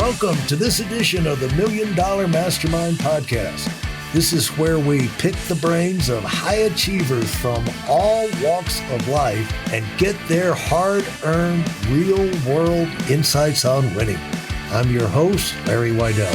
Welcome to this edition of the Million Dollar Mastermind podcast. This is where we pick the brains of high achievers from all walks of life and get their hard-earned, real-world insights on winning. I'm your host, Larry Weidel.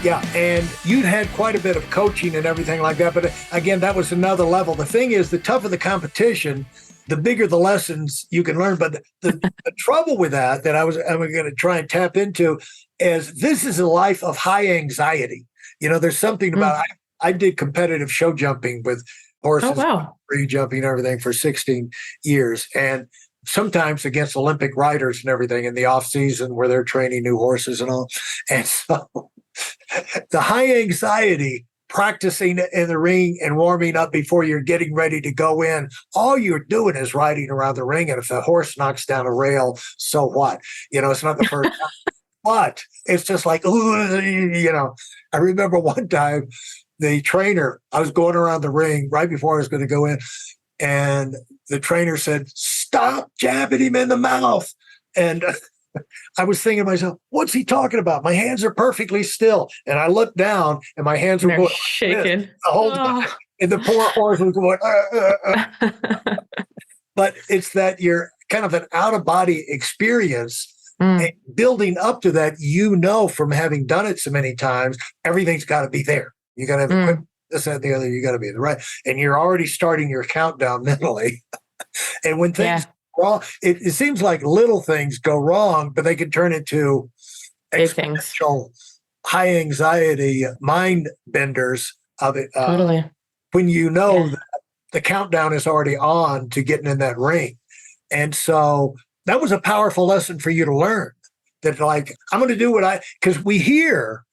Yeah, and you'd had quite a bit of coaching and everything like that, but again, that was another level. The thing is, the tougher the competition, the bigger the lessons you can learn. But the trouble with that I'm going to try and tap into is this is a life of high anxiety. You know, there's something about, I did competitive show jumping with horses, free jumping, everything for 16 years. And sometimes against Olympic riders and everything in the off season where they're training new horses and all. And so the high anxiety, practicing in the ring and warming up before you're getting ready to go in, all you're doing is riding around the ring. And if the horse knocks down a rail, so what? You know, it's not the first time. But it's just like, you know, I remember one time the trainer, I was going around the ring right before I was going to go in, and the trainer said, "Stop jabbing him in the mouth." And I was thinking to myself, what's he talking about? My hands are perfectly still. And I looked down and my hands were going shaking. The whole time. And the poor horse was going, But it's that you're kind of an out-of-body experience. And building up to that, you know, from having done it so many times, everything's got to be there. You got to have equipment, this, that, and the other. You got to be the right. And you're already starting your countdown mentally. And when things wrong, it seems like little things go wrong, but they can turn into exponential, high anxiety mind benders of it. Totally. When you know that the countdown is already on to getting in that ring. And so that was a powerful lesson for you to learn that, like, I'm going to do because we hear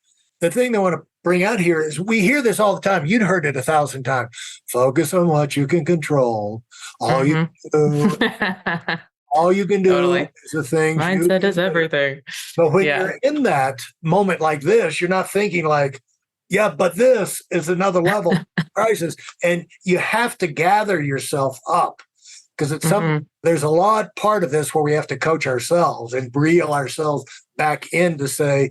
the thing they want to bring out here is we hear this all the time. You'd heard it 1,000 times. Focus on what you can control. All you can do is the things. Mindset is everything. But when you're in that moment like this, you're not thinking like, yeah, but this is another level of crisis. And you have to gather yourself up because it's there's a lot part of this where we have to coach ourselves and reel ourselves back in to say,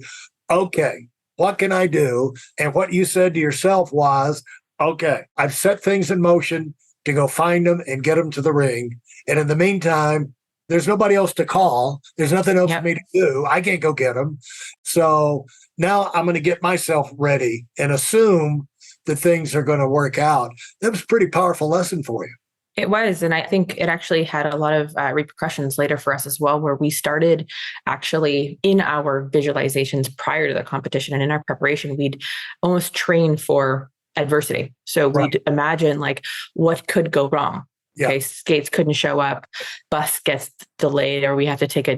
okay, what can I do? And what you said to yourself was, okay, I've set things in motion to go find them and get them to the ring. And in the meantime, there's nobody else to call. There's nothing else for me to do. I can't go get them. So now I'm going to get myself ready and assume that things are going to work out. That was a pretty powerful lesson for you. It was. And I think it actually had a lot of repercussions later for us as well, where we started actually in our visualizations prior to the competition and in our preparation, we'd almost train for adversity. So we'd imagine like what could go wrong. Yeah. Okay, skates couldn't show up, bus gets delayed, or we have to take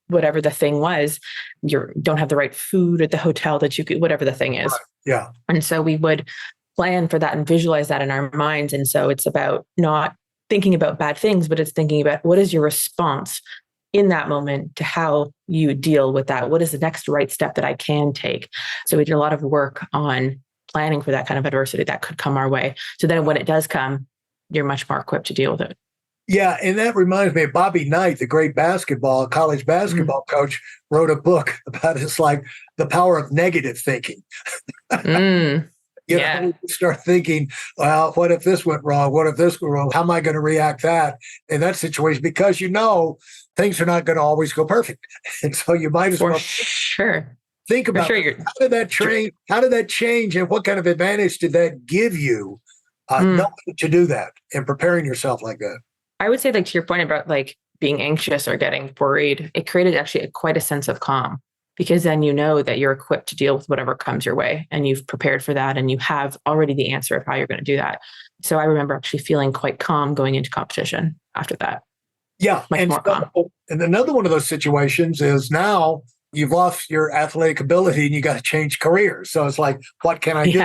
whatever the thing was. You don't have the right food at the hotel that you could, whatever the thing is. Right. Yeah. And so we would plan for that and visualize that in our minds. And so it's about not thinking about bad things, but it's thinking about what is your response in that moment to how you deal with that. What is the next right step that I can take? So we did a lot of work on planning for that kind of adversity that could come our way. So then when it does come, you're much more equipped to deal with it. Yeah, and that reminds me of Bobby Knight, the great college basketball coach, wrote a book about it's like the power of negative thinking. You know, you start thinking, well, what if this went wrong? What if this went wrong? How am I going to react that in that situation? Because you know things are not going to always go perfect. And so you might as well think about how did that change and what kind of advantage did that give you knowing to do that and preparing yourself like that? I would say, like, to your point about like being anxious or getting worried, it created actually quite a sense of calm, because then you know that you're equipped to deal with whatever comes your way and you've prepared for that and you have already the answer of how you're going to do that. So I remember actually feeling quite calm going into competition after that. Yeah. Much more calm. And another one of those situations is now you've lost your athletic ability and you got to change careers. So it's like, what can I do?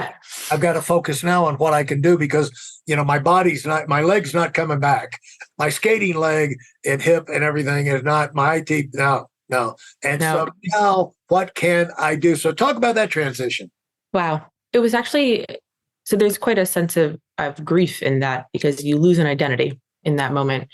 I've got to focus now on what I can do because, you know, my leg's not coming back. My skating leg and hip and everything is not my teeth. No. And so now what can I do? So talk about that transition. Wow. It was actually, so there's quite a sense of grief in that because you lose an identity in that moment.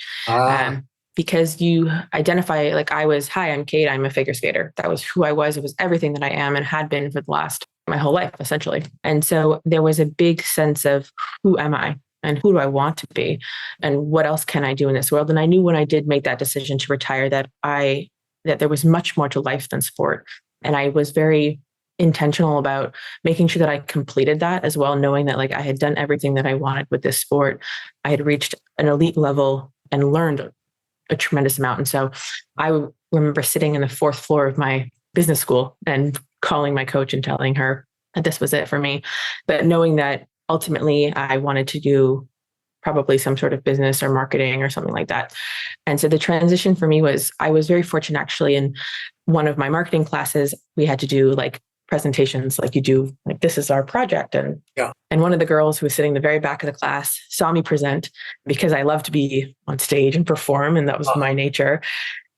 because you identify, like I was, hi, I'm Kate, I'm a figure skater. That was who I was. It was everything that I am and had been for the last, my whole life, essentially. And so there was a big sense of who am I and who do I want to be and what else can I do in this world? And I knew when I did make that decision to retire that there was much more to life than sport. And I was very intentional about making sure that I completed that as well, knowing that like I had done everything that I wanted with this sport. I had reached an elite level and learned a tremendous amount. And so I remember sitting in the fourth floor of my business school and calling my coach and telling her that this was it for me. But knowing that ultimately I wanted to do probably some sort of business or marketing or something like that. And so the transition for me was, I was very fortunate actually in one of my marketing classes, we had to do like presentations like you do, like this is our project. And one of the girls who was sitting in the very back of the class saw me present because I love to be on stage and perform. And that was my nature.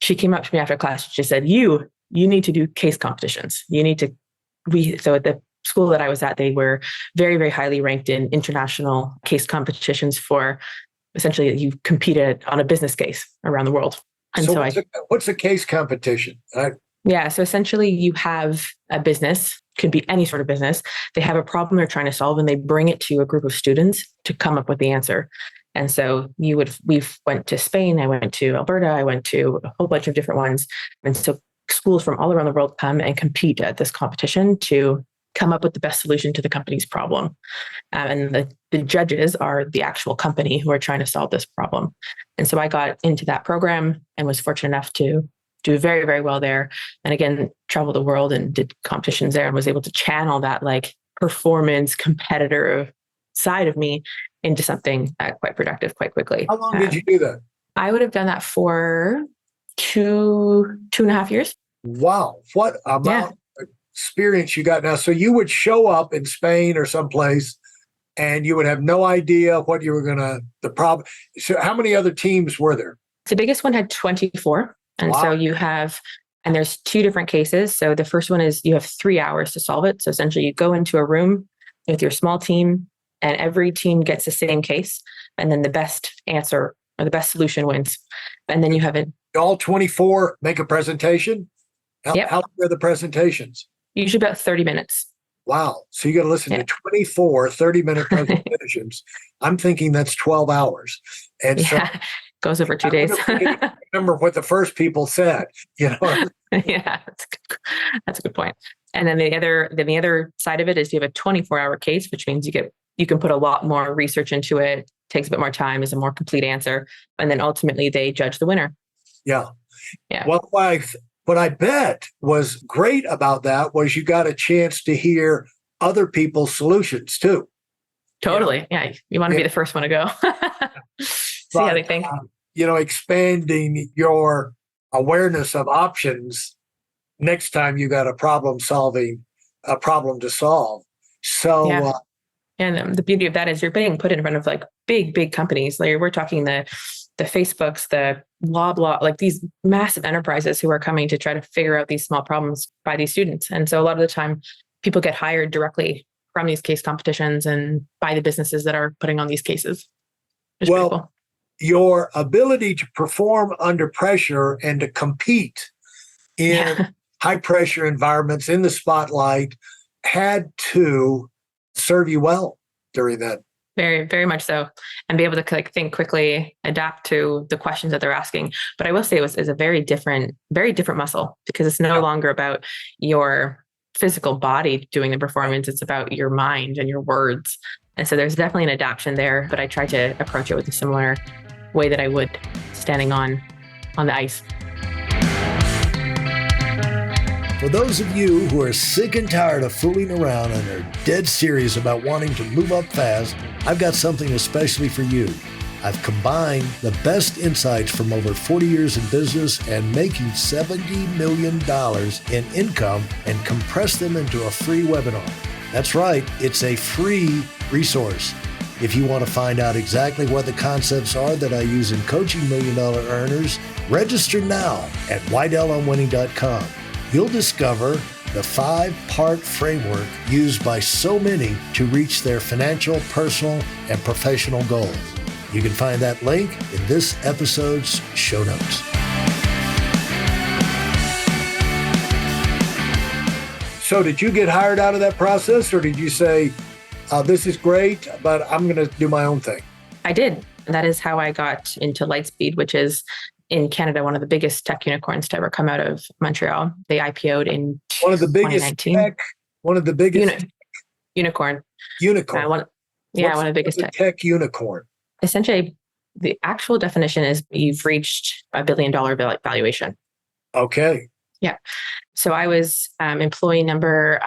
She came up to me after class. She said, you need to do case competitions. You need to so at the school that I was at, they were very, very highly ranked in international case competitions for essentially you competed on a business case around the world. And so what's a case competition? Yeah. So essentially you have a business, could be any sort of business. They have a problem they're trying to solve and they bring it to a group of students to come up with the answer. And so we went to Spain, I went to Alberta, I went to a whole bunch of different ones. And so schools from all around the world come and compete at this competition to come up with the best solution to the company's problem. And the judges are the actual company who are trying to solve this problem. And so I got into that program and was fortunate enough to do very, very well there. And again, traveled the world and did competitions there and was able to channel that like performance competitor side of me into something quite productive quite quickly. How long did you do that? I would have done that for two and a half years. Wow. What amount of experience you got now. So you would show up in Spain or someplace and you would have no idea what you were the problem. So how many other teams were there? The biggest one had 24. And so and there's two different cases. So the first one is you have 3 hours to solve it. So essentially you go into a room with your small team and every team gets the same case. And then the best answer or the best solution wins. And then you have it. All 24 make a presentation? How long are the presentations? Usually about 30 minutes. Wow. So you got to listen to 24 30-minute presentations. I'm thinking that's 12 hours. And so goes over 2 days. Remember what the first people said, Yeah, that's a good point. And then the other side of it is you have a 24-hour case, which means you can put a lot more research into it, takes a bit more time, is a more complete answer. And then ultimately they judge the winner. Yeah. Well, what I bet was great about that was you got a chance to hear other people's solutions too. Totally. Yeah. You want to be the first one to go. See how they think. Expanding your awareness of options next time you got a problem to solve. So, and the beauty of that is you're being put in front of like big companies. Like we're talking the Facebooks, the blah, like these massive enterprises who are coming to try to figure out these small problems by these students. And so a lot of the time people get hired directly from these case competitions and by the businesses that are putting on these cases. Well, cool. Your ability to perform under pressure and to compete in high pressure environments in the spotlight had to serve you well during that. Very, very much so. And be able to think quickly, adapt to the questions that they're asking. But I will say it's a very different muscle because it's no longer about your physical body doing the performance. It's about your mind and your words. And so there's definitely an adaptation there, but I try to approach it with a similar way that I would standing on the ice. For those of you who are sick and tired of fooling around and are dead serious about wanting to move up fast, I've got something especially for you. I've combined the best insights from over 40 years in business and making $70 million in income and compressed them into a free webinar. That's right, it's a free resource. If you want to find out exactly what the concepts are that I use in coaching $1 Million Earners, register now at WeidelOnWinning.com. You'll discover the 5-part framework used by so many to reach their financial, personal, and professional goals. You can find that link in this episode's show notes. So did you get hired out of that process, or did you say, this is great, but I'm going to do my own thing? I did. That is how I got into Lightspeed, which is in Canada, one of the biggest tech unicorns to ever come out of Montreal. They IPO'd in one of the biggest 2019. One of the biggest unicorn. Unicorn. One of the biggest tech unicorn. Essentially, the actual definition is you've reached $1 billion valuation. Okay. Yeah. So I was employee number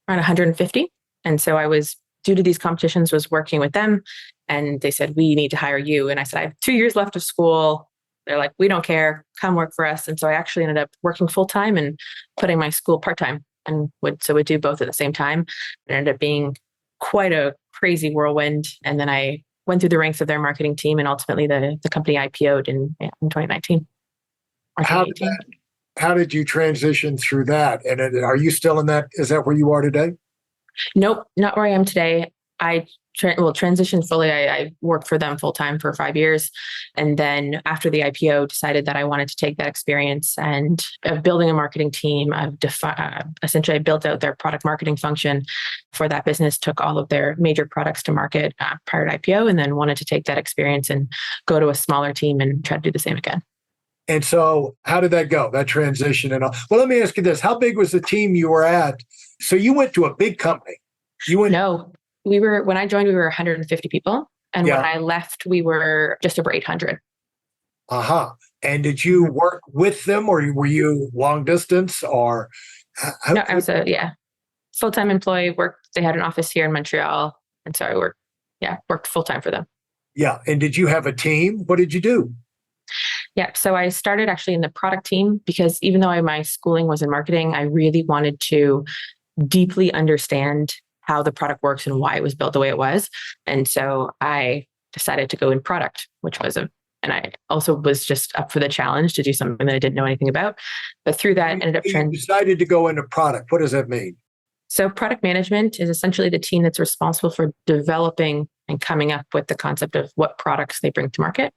around 150. And so I was, due to these competitions, was working with them. And they said, we need to hire you. And I said, I have 2 years left of school. They're like, we don't care. Come work for us. And so I actually ended up working full-time and putting my school part-time, and would do both at the same time. It ended up being quite a crazy whirlwind. And then I went through the ranks of their marketing team, and ultimately the company IPO'd in 2019. How did you transition through that? And are you still in that? Is that where you are today? Nope, not where I am today. I transitioned fully. I worked for them full time for 5 years. And then after the IPO, decided that I wanted to take that experience and of building a marketing team. Essentially, I built out their product marketing function for that business, took all of their major products to market prior to IPO, and then wanted to take that experience and go to a smaller team and try to do the same again. And so how did that go, that transition and all? Well, let me ask you this. How big was the team you were at? So you went to a big company. No, when I joined, we were 150 people. And when I left, we were just over 800. Uh-huh. And did you work with them, or were you long distance, or? No, I was full-time employee. They had an office here in Montreal. And so I worked full-time for them. Yeah. And did you have a team? What did you do? Yeah. So I started actually in the product team, because even though my schooling was in marketing, I really wanted to deeply understand how the product works and why it was built the way it was. And so I decided to go in product, and I also was just up for the challenge to do something that I didn't know anything about. But through that, ended up You decided to go into product. What does that mean? So product management is essentially the team that's responsible for developing and coming up with the concept of what products they bring to market.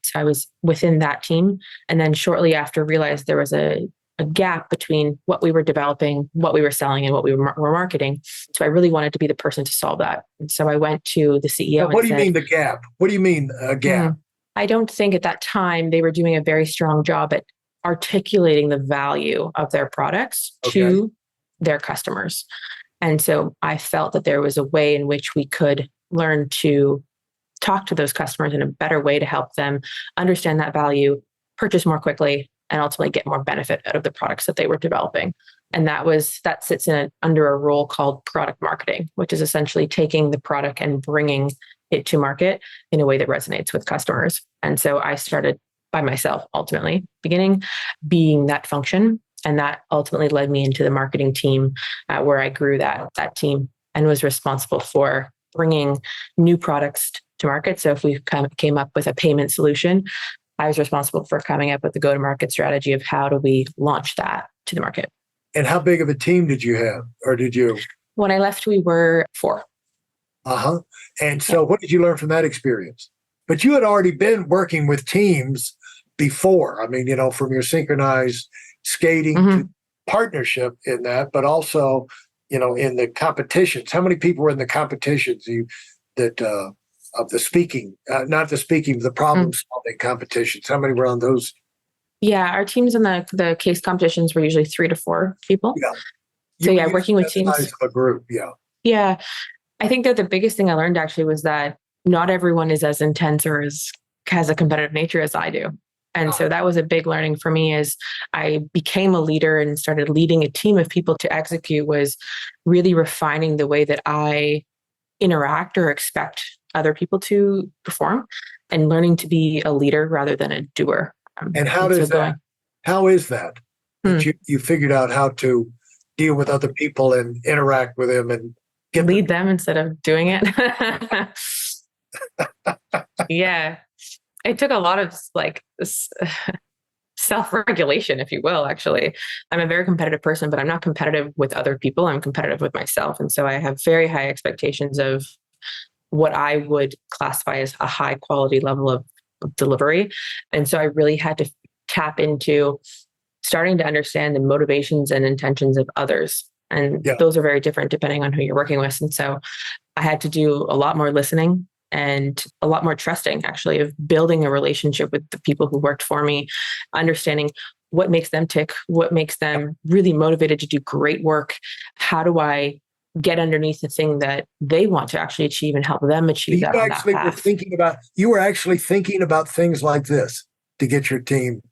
So I was within that team. And then shortly after, realized there was a gap between what we were developing, what we were selling, and what we were marketing. So I really wanted to be the person to solve that. And so I went to the CEO. But what do you mean the gap? What do you mean a gap? I don't think at that time they were doing a very strong job at articulating the value of their products to their customers. And so I felt that there was a way in which we could learn to talk to those customers in a better way to help them understand that value, purchase more quickly, and ultimately get more benefit out of the products that they were developing. And that sits under a role called product marketing, which is essentially taking the product and bringing it to market in a way that resonates with customers. And so I started by myself, ultimately, beginning being that function. And that ultimately led me into the marketing team, where I grew that team and was responsible for bringing new products to market. So if we came up with a payment solution, I was responsible for coming up with the go-to-market strategy of how do we launch that to the market. And how big of a team did you have, or did you? When I left, we were 4. Uh-huh. And so what did you learn from that experience? But you had already been working with teams before. I mean, from your synchronized skating to partnership in that, but also, in the competitions. How many people were in the competitions of the speaking, the problem solving competitions? How many were on those? Yeah, our teams in the case competitions were usually 3 to 4 people. Yeah. So working with teams. Size of a group. Yeah. Yeah. I think that the biggest thing I learned actually was that not everyone is as intense or has a competitive nature as I do. And so that was a big learning for me as I became a leader and started leading a team of people to execute, was really refining the way that I interact or expect other people to perform, and learning to be a leader rather than a doer. And how is that? That you figured out how to deal with other people and interact with them and lead them instead of doing it. Yeah. It took a lot of self-regulation, if you will, actually. I'm a very competitive person, but I'm not competitive with other people. I'm competitive with myself. And so I have very high expectations of what I would classify as a high quality level of delivery. And so I really had to tap into starting to understand the motivations and intentions of others. And Yeah. those are very different depending on who you're working with. And so I had to do a lot more listening and a lot more trusting, actually, of building a relationship with the people who worked for me, understanding what makes them tick, what makes them really motivated to do great work. How do I get underneath the thing that they want to actually achieve and help them achieve that on that path? You were actually thinking about things like this to get your team,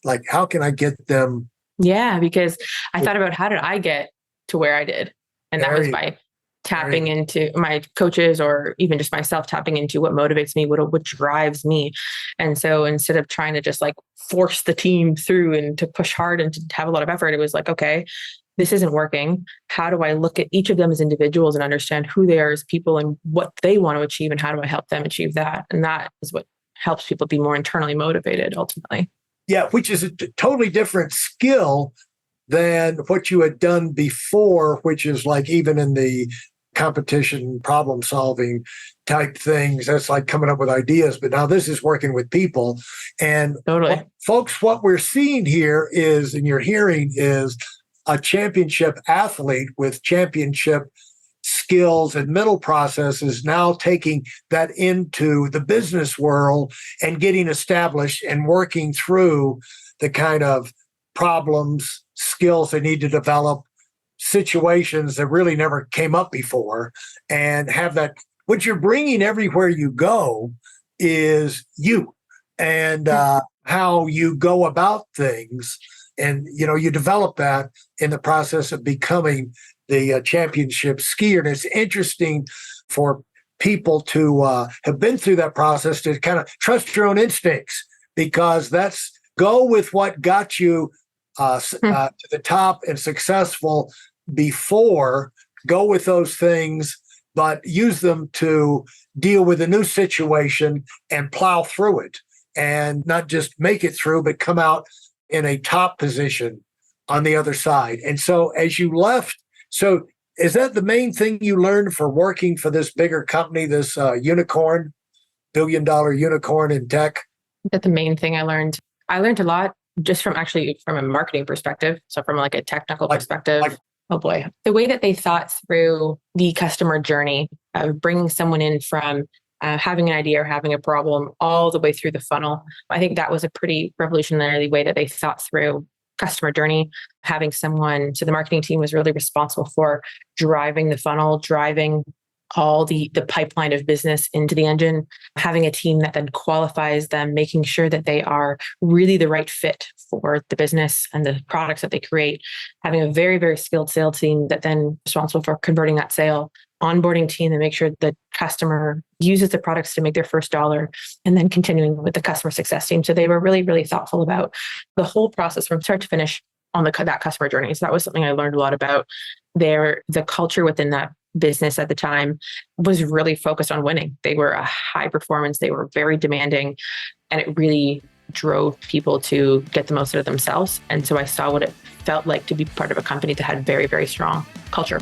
like, how can I get them? Yeah, because I thought about how did I get to where I did? And that was by tapping into my coaches, or even just myself tapping into what motivates me, what drives me. And so instead of trying to just like force the team through and to push hard and to have a lot of effort, it was like, okay, this isn't working. How do I look at each of them as individuals and understand who they are as people and what they want to achieve, and how do I help them achieve that? And that is what helps people be more internally motivated ultimately. Yeah, which is a totally different skill than what you had done before, which is like even in the competition, problem solving type things. That's like coming up with ideas. But now this is working with people. And totally. Folks, what we're seeing here is, and you're hearing, is a championship athlete with championship skills and middle processes now taking that into the business world and getting established and working through the kind of problems, skills they need to develop, situations that really never came up before, and have that. What you're bringing everywhere you go is you, and how you go about things. And, you develop that in the process of becoming the championship skier. And it's interesting for people to have been through that process to kind of trust your own instincts, because that's go with what got you to the top and successful before. Go with those things, but use them to deal with a new situation and plow through it, and not just make it through, but come out in a top position on the other side. And so as you left, so is that the main thing you learned for working for this bigger company, this unicorn, billion-dollar unicorn in tech? That's the main thing I learned. I learned a lot just from a marketing perspective. So from like a technical perspective, oh boy, the way that they thought through the customer journey of bringing someone in from having an idea or having a problem all the way through the funnel. I think that was a pretty revolutionary way that they thought through customer journey. Having someone, so the marketing team was really responsible for driving the funnel, driving all the pipeline of business into the engine, having a team that then qualifies them, making sure that they are really the right fit for the business and the products that they create, having a very, very skilled sales team that then responsible for converting that sale, onboarding team to make sure the customer uses the products to make their first dollar, and then continuing with the customer success team. So they were really, really thoughtful about the whole process from start to finish on that customer journey. So that was something I learned a lot about. The culture within that business at the time was really focused on winning. They were a high performance, they were very demanding, and it really drove people to get the most out of themselves. And so I saw what it felt like to be part of a company that had very, very strong culture.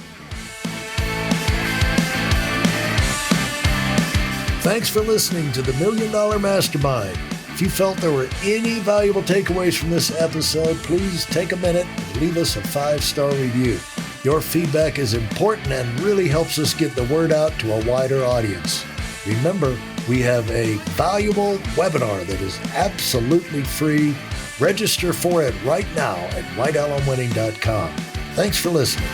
Thanks for listening to the Million Dollar Mastermind. If you felt there were any valuable takeaways from this episode, please take a minute and leave us a 5-star review. Your feedback is important and really helps us get the word out to a wider audience. Remember, we have a valuable webinar that is absolutely free. Register for it right now at weidelonwinning.com. Thanks for listening.